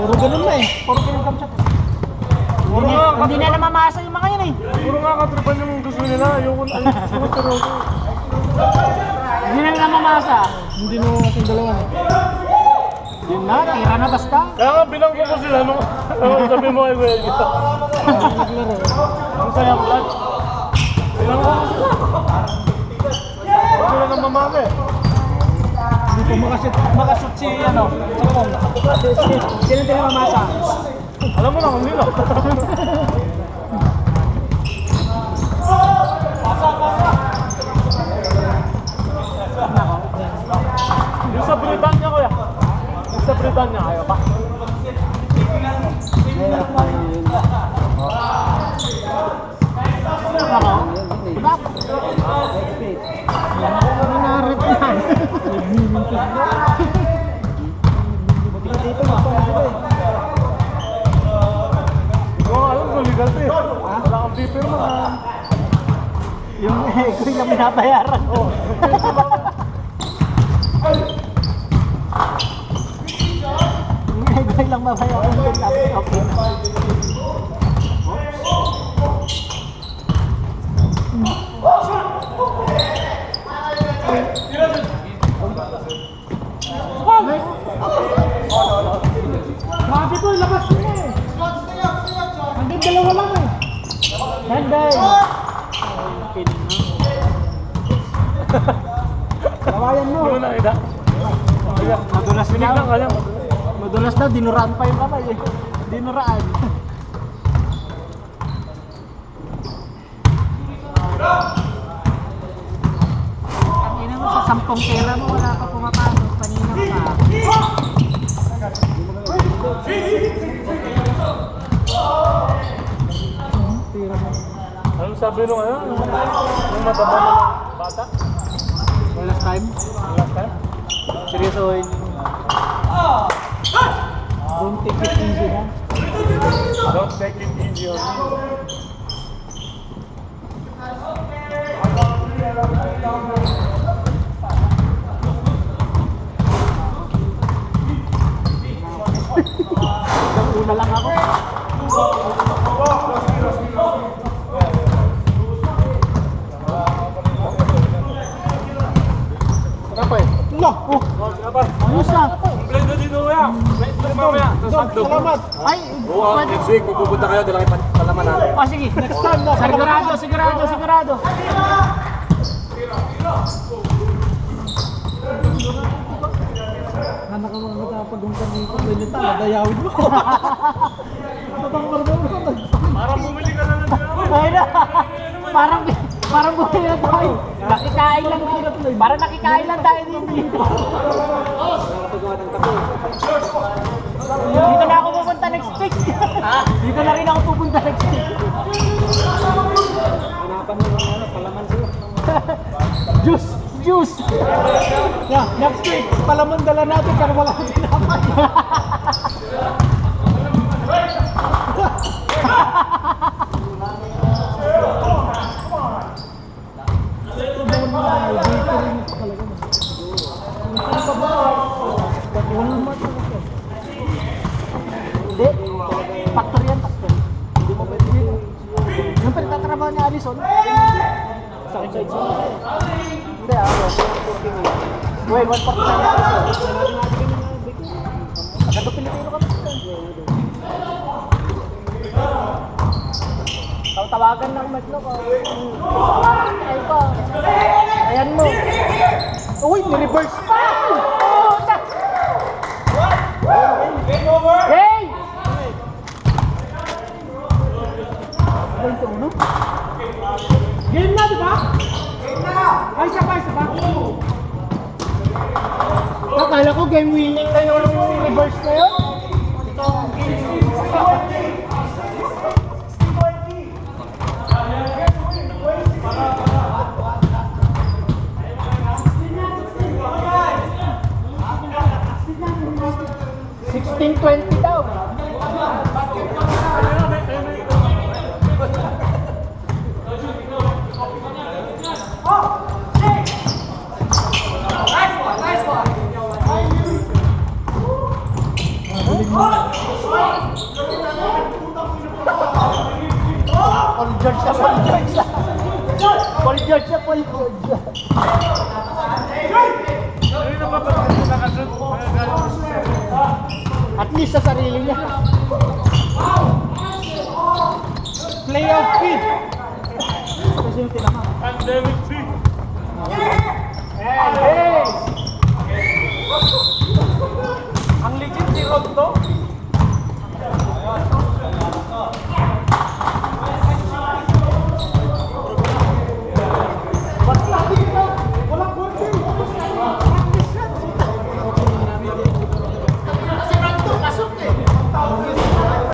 Puro ganun na eh. Puro ganun kamsat. Hindi na namamasa yung mga yun eh. Puro nga katripan yung gusto nila. Ayoko na. Gusto ko Toronto. Hindi na namamasa. Hindi mo kasing dalawa. Yun na, tira na basta. Kaya nga binangko ko sila nung sabi mo kay Kuya Gita. Naglaro. Ang saya vlog. Binangko ko sila. Huwag sila nang mamami. Hindi ko makashoot si ano, si Pong. Sino din namamasa? Alam mo na kung nila. Yung sa Britanya ko yan. Yung sa Britanya, ayaw pa. Hirap pa yun. Ako? Diba? Minarap yan. Dito magpapagod eh. Oo, alam ko, legal to eh. Wala kang paper mo na. Yung ego yung binabayaran ko. Yung ego lang mabayaran ko. Okay na. Sabi ko, labas mo eh. Hanggang dalawa lang eh. Hanggang. Kawayan mo. Ano na, Ida? Madulas Sinig lang kaya. Madulas na, dinuraan pa yung kamay eh. Dinuraan. Ang ina mo sa 10 pera mo, wala pa pumapasok. Panina pa. Anong sabi nung ano? Yung mataba na bata? Last time? Last time? Seryosohin. Don't take it easy na. Don't take it easy on me. Una lang ako. Kenapa ya? Loh, oh, Kenapa? ayos na. Komplain na din ya. Komplain mamaya. Salamat. Ay, pwede. Next week, pupunta kayo, dala kayo palamanan. Oh, sige. Next time na. Sigurado, sigurado, sigurado. Anak ko mga nakapagungkan dito. Ganyan ta, nadayawin mo. Tatang marunong mo. Parang bumili ka na lang dyan. Ay na. Parang bumili na tayo. Nakikain lang dito. Parang nakikain lang tayo dito. Dito na ako pupunta next week. Dito na rin ako pupunta next week. Hanapan mo ng ano, palaman sila. Juice! Yeah, next week, palaman dala natin pero wala kang tinapay. Hindi, factory yan, factory. Hindi mo pwede dito. Yung pinagtatrabaho ni Alison, sa akin side zone. Hindi, ako. Well, 149 pesos. Agad Pilipino kami. Tawagan ng Metro ko. Ay pa. Ayan mo. Uy, ni-reverse pa! Oh, game over! Hey! Game na, di ba? Game na! Ay, isa pa. Akala ko game winning na yung reverse na yun. Ito, game 16-20 daw. Nice one. Paul George na, Paul George na. Paul George na, Paul George na. Ano na ba pag nakasot? At least sa sarili niya. Playoff P. Kasi yung tinama. Pandemic 3.